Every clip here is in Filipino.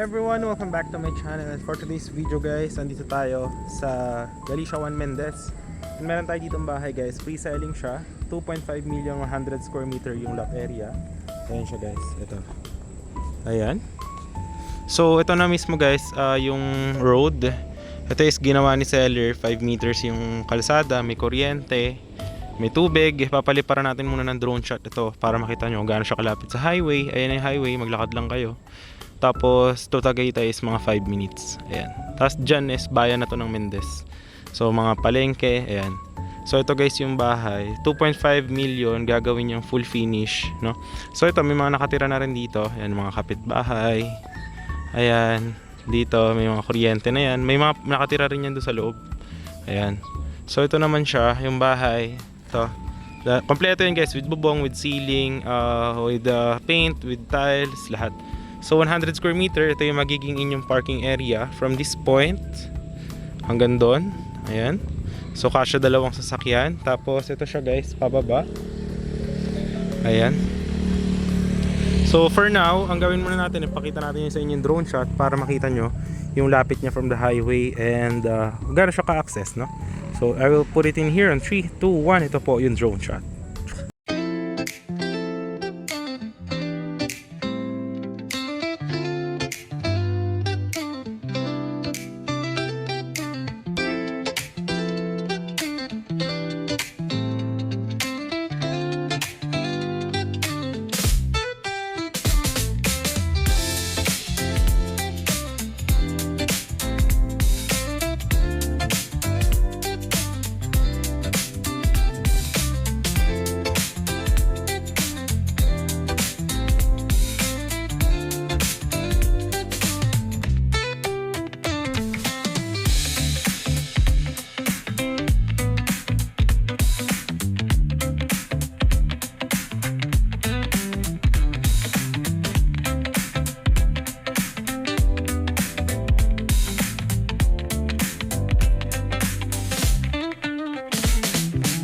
Everyone, welcome back to my channel. And for today's video guys, andito tayo sa Galicia Juan Mendez. And meron tayo ditong bahay guys, free selling siya. 2.5 million 100 square meter yung lot area. Ayan siya guys, ito. Ayan. So ito na mismo guys, yung road. Ito is ginawa ni seller, 5 meters yung kalsada, may kuryente, may tubig. Papaliparan natin muna ng drone shot ito para makita nyo kung gaano siya kalapit sa highway. Ayan yung highway, maglakad lang kayo. Tapos to Tagaytay is mga 5 minutes. Ayan. Tapos dyan is bayan na to ng Mendez. So mga palengke, ayan. So ito guys yung bahay, 2.5 million gagawin yung full finish, no? So ito may mga nakatira na rin dito, ayan mga kapitbahay. Ayan, dito may mga kuryente na yan. May mga nakatira rin yan doon sa loob. Ayan. So ito naman siya, yung bahay. Ito. Kompleto yun guys, with bubong, with ceiling, with paint, with tiles, lahat. So 100 square meter, ito yung magiging inyong parking area from this point hanggang doon. Ayan. So kasya dalawang sasakyan. Tapos ito siya guys, pababa. Ayan. So for now, ang gawin muna natin, ipakita natin yung sa inyong drone shot para makita nyo yung lapit niya from the highway and gano'n siya ka-access, no? So I will put it in here on 3, 2, 1. Ito po yung drone shot.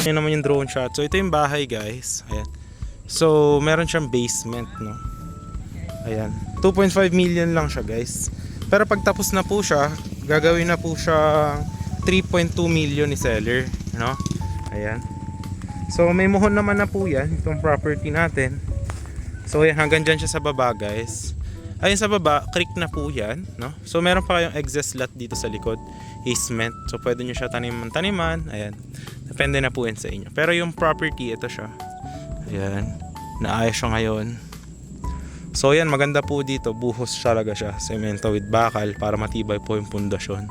Yan naman yung drone shot. So ito yung bahay guys. Ayan. So meron siyang basement, no. Ayan. 2.5 million lang siya guys. Pero pag tapos na po siya, gagawin na po siya 3.2 million ni seller, no. Ayan. So may muhon naman na po yan, itong property natin. So ayan, hanggang dyan siya sa baba guys. Ayun sa baba, creek na po yan, no? So meron pa kayong excess lot dito sa likod, easement. So pwede nyo siya taniman. Ayan. Depende na po yan sa inyo. Pero yung property, ito siya. Ayan. Naayos siya ngayon. So yan, maganda po dito. Buhos talaga siya. Semento with bakal para matibay po yung pundasyon.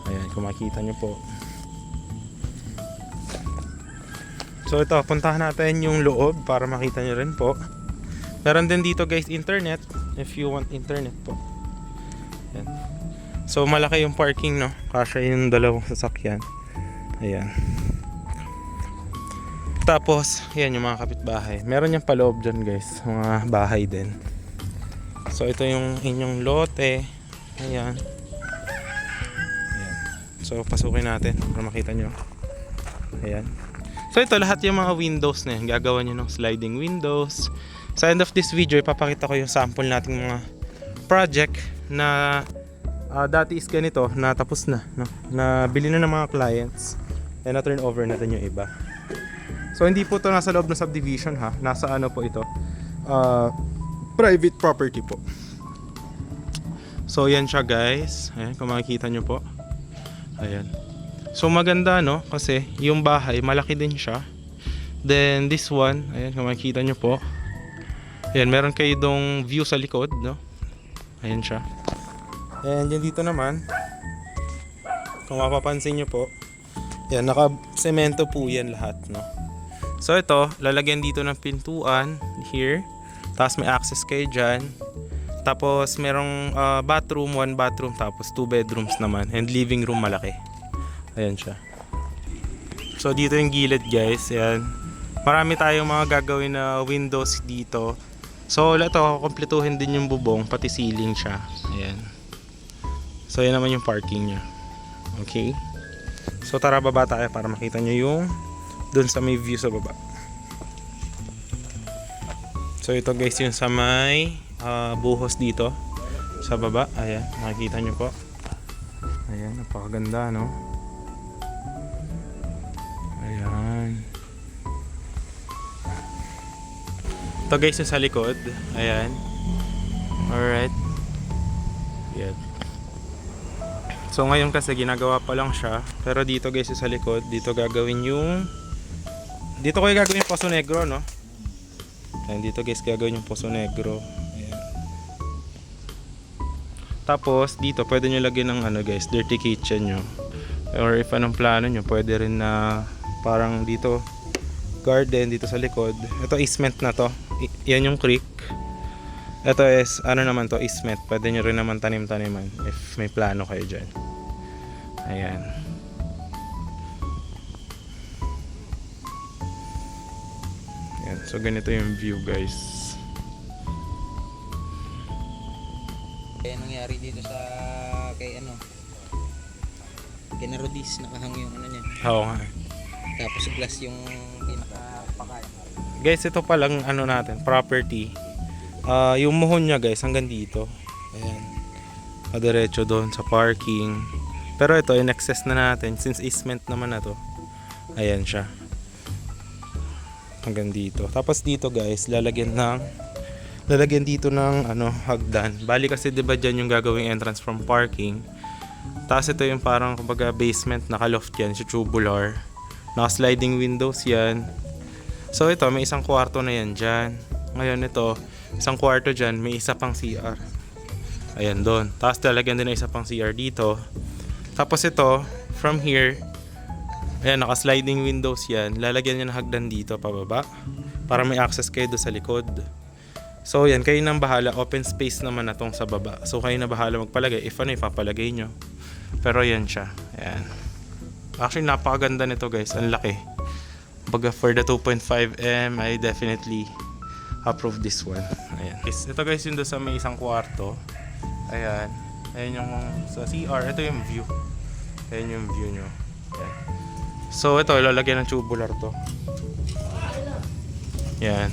Ayan, kung makita nyo po. So ito, puntahan natin yung loob para makita nyo rin po. Meron din dito guys internet. If you want internet po. Ayan. So malaki yung parking, no? Kasya yung dalawang sasakyan. Ayan. Tapos, yan yung mga kapitbahay. Meron yung paloob dyan guys. Mga bahay din. So ito yung inyong lote. Ayan. Ayan. So pasukin natin para makita nyo. Ayan. So ito lahat yung mga windows na yan. Gagawa nyo ng sliding windows. Sa end of this video, ipapakita ko yung sample nating mga project na dati is ganito, na tapos na, no? Na bili na ng mga clients. And na turn over natin yung iba. So hindi po to nasa loob ng subdivision ha. Nasa ano po ito, private property po. So yan siya guys. Ayan, kung makikita nyo po. Ayan. So maganda, no? Kasi yung bahay malaki din siya. Then this one, ayan, kung makikita nyo po. Ayan, meron kayo dong view sa likod, no? Ayan siya. And yan dito naman, kung mapapansin nyo po, yan, naka-semento po yan lahat, no? So ito, lalagyan dito ng pintuan here. Tapos may access kayo dyan. Tapos merong bathroom, 1 bathroom. Tapos 2 bedrooms naman. And living room malaki. Ayan siya. So dito yung gilid guys. Ayan. Marami tayong mga gagawin na windows dito. So ito, kumpletuhin din yung bubong. Pati ceiling siya. Ayan. So yan naman yung parking niya. Okay. So tara, baba tayo para makita nyo yung dun sa may view sa baba. So ito guys yung sa may buhos dito. sa baba. Ayan, makikita nyo po. Ayan, napakaganda, no? Ayan. Ito guys yung sa likod. Ayan. Alright. Yan. So ngayon kasi ginagawa pa lang siya. Pero dito guys yung sa likod. Dito gagawin yung... Dito kayo gagawin yung Poso Negro, no? Ayan, dito guys gagawin yung Poso Negro. Ayan. Tapos dito pwede nyo lagyan ng ano guys, dirty kitchen nyo. Or if anong plano nyo, pwede rin na parang dito garden dito sa likod. Ito easement na to. Yan yung creek. Ito is ano naman to, easement. Pwede nyo rin naman tanim-taniman if may plano kayo dyan. Ayan. Ayan. So ganito yung view guys. Kaya nangyari dito sa kay ano kay Narodis, nakahang yung ano niya. Oo nga. Tapos glass yung pinakapakal. Guys, ito pa lang ano natin, property. Yung muhon niya guys hanggang dito. Ayan. Diretso doon sa parking. Pero ito, in-access na natin since easement naman na to. Ayan siya. Hanggang dito. Tapos dito guys, lalagyan dito ng ano, hagdan. Bali kasi 'di ba diyan yung gagawing entrance from parking. Tapos ito yung parang kumbaga basement, naka-loft yan, si tubular. Naka-sliding windows yan. So ito, may isang kwarto na yan dyan. Ngayon ito, isang kwarto dyan, may isa pang CR. Ayan doon. Tapos lalagyan din na isa pang CR dito. Tapos ito, from here, ayan, naka-sliding windows yan. Lalagyan niya ng hagdan dito, pababa. Para may access kayo doon sa likod. So yan, kayo nang bahala. Open space naman na tong sa baba. So kayo na bahala magpalagay. If ano, ipapalagay nyo. Pero yan siya. Ayan. Actually, napakaganda nito guys. Ang laki. Baga for the 2.5M, I definitely approve this one. Ayan. Ito guys yung doon sa may isang kwarto. Ayan. Ayan yung sa CR. Ito yung view. Ayan yung view nyo. Ayan. So ito, lalagyan ng tubular to. Ayan.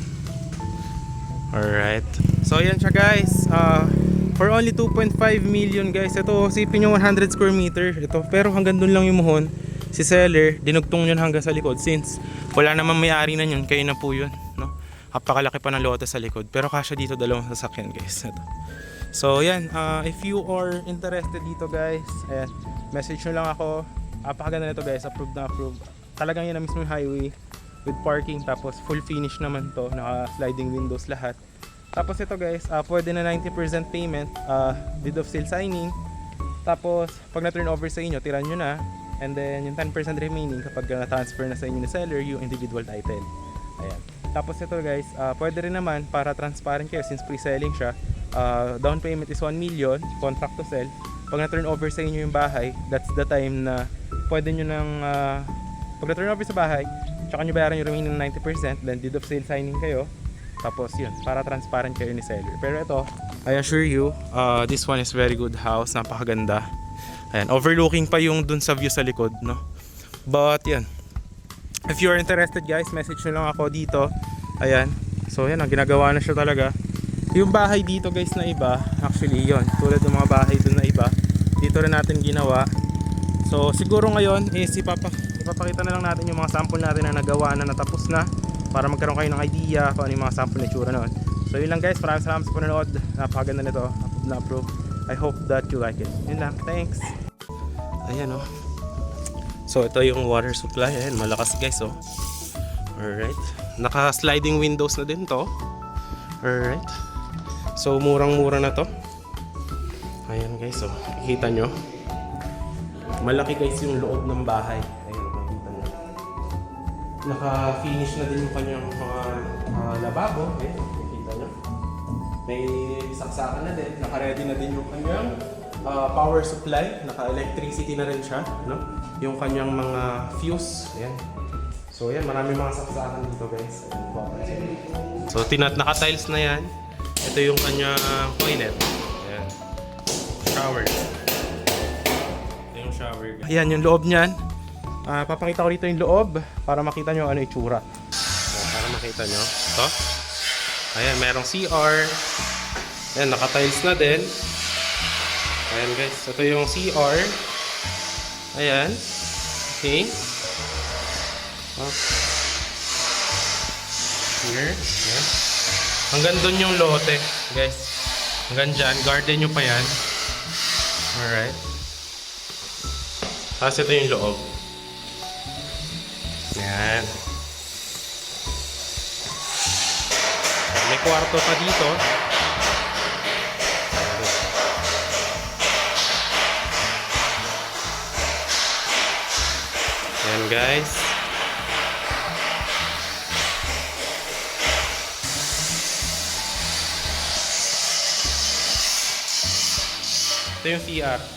Alright. So ayan siya guys. For only 2.5 million guys. Ito, sipin nyo 100 square meter. Ito. Pero hanggang dun lang yung muhon. Si seller, dinugtong yun hanggang sa likod. Since wala namang may-ari na yun, kayo na po yun. No? Napakalaki pa ng lote sa likod. Pero kasya dito dalawang sasakyan guys. Ito. So yan. If you are interested dito guys, ayan, message nyo lang ako. Napakaganda nito guys. Approved na approved. Talagang yan na mismo yung highway. With parking. Tapos full finish naman to. Naka sliding windows lahat. Tapos ito guys, pwede na 90% payment, deed of sale signing. Tapos pag na-turn over sa inyo, tiran nyo na. And then yung 10% remaining kapag na-transfer na sa inyo ni seller yung individual title. Ayan. Tapos ito guys, pwede rin naman para transparent kayo since pre-selling siya. Down payment is 1 million, contract to sell. Pag na-turn over sa inyo yung bahay, that's the time na pwede nyo nang pag na-turn over sa bahay, tsaka nyo bayaran yung remaining 90%, then deed of sale signing kayo. Tapos yun, para transparent kayo ni seller. Pero ito, I assure you, this one is very good house. Napakaganda. Ayan, overlooking pa yung dun sa view sa likod, no? But yan, if you are interested guys, message nyo lang ako dito. Ayan, so yan, ang ginagawa na siya talaga. Yung bahay dito guys na iba, actually yun, tulad ng mga bahay dun na iba, dito rin natin ginawa. So siguro ngayon is ipapakita na lang natin yung mga sample natin na nagawa na natapos na. Para magkaroon kayo ng idea kung ano yung mga sample na itsura noon. So yun lang guys, maraming salamat sa panonood. Napakaganda nito, approve na approve. I hope that you like it. Yun lang, thanks. Ayan o. So ito yung water supply. Ayan, malakas guys o. Alright. Naka sliding windows na din to. Alright. So murang-mura na to. Ayan guys o. Kita nyo. Malaki guys yung loob ng bahay. Ayan, makikita nyo. Naka-finish na din yung kanyang mga lababo. Ayan, makikita nyo. May saksakan na din. Naka-ready na din yung kanyang power supply. Naka-electricity na rin siya. No? Yung kanyang mga fuse. Ayan. So ayan, marami mga saksakan dito guys. Ayan, so naka-tiles na yan. Ito yung kanyang toilet. Ayan. Shower. Ito yung shower. Ayan, yung loob niyan. Papakita ko dito yung loob para makita nyo ano itsura. Para makita nyo. Ito. Ayan, merong CR. Ayan, naka-tiles na din. Ayan guys, ito yung CR. Ayan. Okay. Oh. Here. Ayan. Hanggang doon yung lote, guys. Hanggang dyan. Garden nyo pa yan. Alright. Tapos ito yung loob. Ayan. May kwarto pa dito. Ayan guys. Ito yung CR.